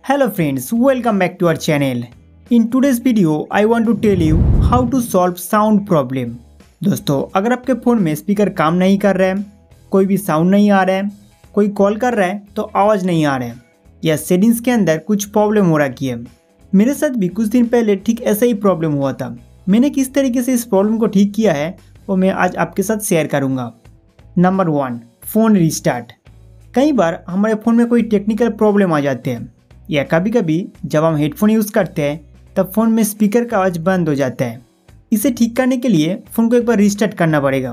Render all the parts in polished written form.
Hello friends, welcome back to our channel. In today's video, I want to tell you how to solve sound problem. दोस्तों, अगर आपके phone में speaker काम नहीं कर रहा है, कोई भी साउंड नहीं आ रहा है, कोई कॉल कर रहा है तो आवाज़ नहीं आ रहा है, या सेटिंग्स के अंदर कुछ प्रॉब्लम हो रखी है। मेरे साथ भी कुछ दिन पहले ठीक ऐसा ही प्रॉब्लम हुआ था। मैंने किस तरीके से इस प्रॉब्लम को ठीक किया है वो मैं आज आपके साथ शेयर करूँगा। Number 1, phone restart. कई बार हमारे फ़ोन में कोई टेक्निकल प्रॉब्लम आ जाते हैं, या कभी कभी जब हम हेडफोन यूज़ करते हैं तब फ़ोन में स्पीकर का आवाज़ बंद हो जाता है। इसे ठीक करने के लिए फ़ोन को एक बार रिस्टार्ट करना पड़ेगा।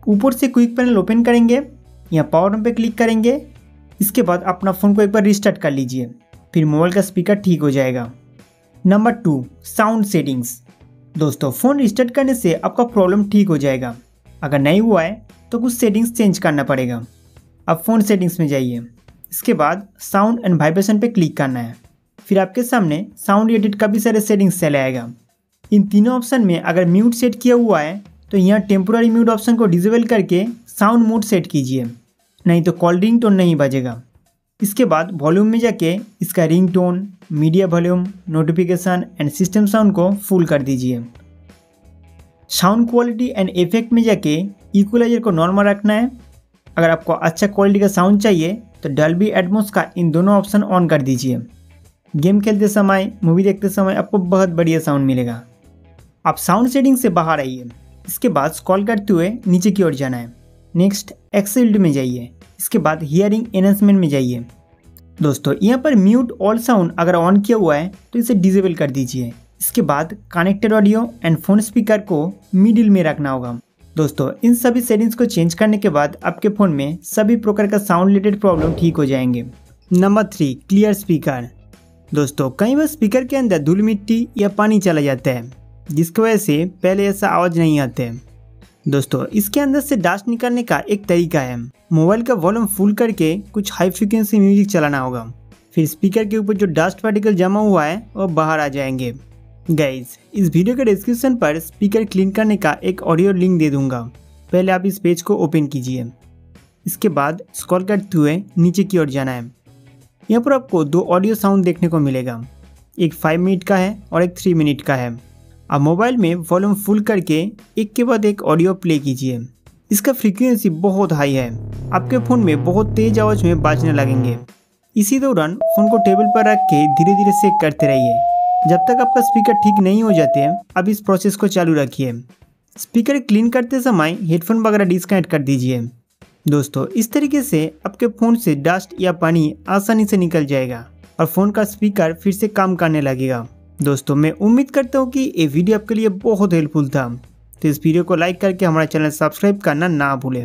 ऊपर से क्विक पैनल ओपन करेंगे या पावर बटन पर क्लिक करेंगे। इसके बाद अपना फ़ोन को एक बार रिस्टार्ट कर लीजिए, फिर मोबाइल का स्पीकर ठीक हो जाएगा। Number 2, sound settings. दोस्तों, फ़ोन रिस्टार्ट करने से आपका प्रॉब्लम ठीक हो जाएगा। अगर नहीं हुआ है तो कुछ सेटिंग्स चेंज करना पड़ेगा। अब फ़ोन सेटिंग्स में जाइए। इसके बाद साउंड एंड वाइब्रेशन पे क्लिक करना है। फिर आपके सामने साउंड रिलेटेड काफ़ी सारे सेटिंग्स चले आएगा। इन तीनों ऑप्शन में अगर म्यूट सेट किया हुआ है तो यहाँ टेम्पोररी म्यूट ऑप्शन को डिसेबल करके साउंड मोड सेट कीजिए, नहीं तो कॉल रिंग टोन नहीं बजेगा। इसके बाद वॉल्यूम में जाके इसका ring tone, media volume, notification and system sound को फुल कर दीजिए। साउंड क्वालिटी एंड इफेक्ट में जाके इक्वलाइजर को नॉर्मल रखना है। अगर आपको अच्छा क्वालिटी का साउंड चाहिए तो डॉल्बी एटमॉस का इन दोनों ऑप्शन ऑन कर दीजिए। गेम खेलते समय, मूवी देखते समय आपको बहुत बढ़िया साउंड मिलेगा। आप साउंड सेटिंग से बाहर आइए। इसके बाद स्क्रॉल करते हुए नीचे की ओर जाना है। नेक्स्ट एक्सेल्ड में जाइए। इसके बाद हियरिंग एनहांसमेंट में जाइए। दोस्तों, यहाँ पर म्यूट ऑल साउंड अगर ऑन किया हुआ है तो इसे डिसेबल कर दीजिए। इसके बाद connected audio and phone speaker को मिडिल में रखना होगा। दोस्तों, इन सभी सेटिंग्स को चेंज करने के बाद आपके फ़ोन में सभी प्रकार का साउंड रिलेटेड प्रॉब्लम ठीक हो जाएंगे। Number 3, clear speaker. दोस्तों, कई बार स्पीकर के अंदर धूल मिट्टी या पानी चला जाता है, जिसकी वजह से पहले ऐसा आवाज़ नहीं आता है। दोस्तों, इसके अंदर से डस्ट निकालने का एक तरीका है। मोबाइल का वॉल्यूम फुल करके कुछ हाई फ्रिक्वेंसी म्यूजिक चलाना होगा, फिर स्पीकर के ऊपर जो डस्ट पार्टिकल जमा हुआ है वो बाहर आ जाएंगे। गाइज, इस वीडियो के डिस्क्रिप्शन पर स्पीकर क्लीन करने का एक ऑडियो लिंक दे दूंगा। पहले आप इस पेज को ओपन कीजिए। इसके बाद स्क्रॉल करते हुए नीचे की ओर जाना है। यहाँ पर आपको 2 ऑडियो साउंड देखने को मिलेगा, एक 5 मिनट का है और एक 3 मिनट का है। आप मोबाइल में वॉल्यूम फुल करके एक के बाद एक ऑडियो प्ले कीजिए। इसका फ्रीक्वेंसी बहुत हाई है, आपके फ़ोन में बहुत तेज आवाज़ में बाजने लगेंगे। इसी दौरान फ़ोन को टेबल पर रख के धीरे धीरे चेक करते रहिए जब तक आपका स्पीकर ठीक नहीं हो जाते हैं। अब इस प्रोसेस को चालू रखिए। स्पीकर क्लीन करते समय हेडफोन वगैरह डिस्कनेक्ट कर दीजिए। दोस्तों, इस तरीके से आपके फ़ोन से डस्ट या पानी आसानी से निकल जाएगा और फ़ोन का स्पीकर फिर से काम करने लगेगा। दोस्तों, मैं उम्मीद करता हूँ कि ये वीडियो आपके लिए बहुत हेल्पफुल था। तो इस वीडियो को लाइक करके हमारा चैनल सब्सक्राइब करना ना भूलें।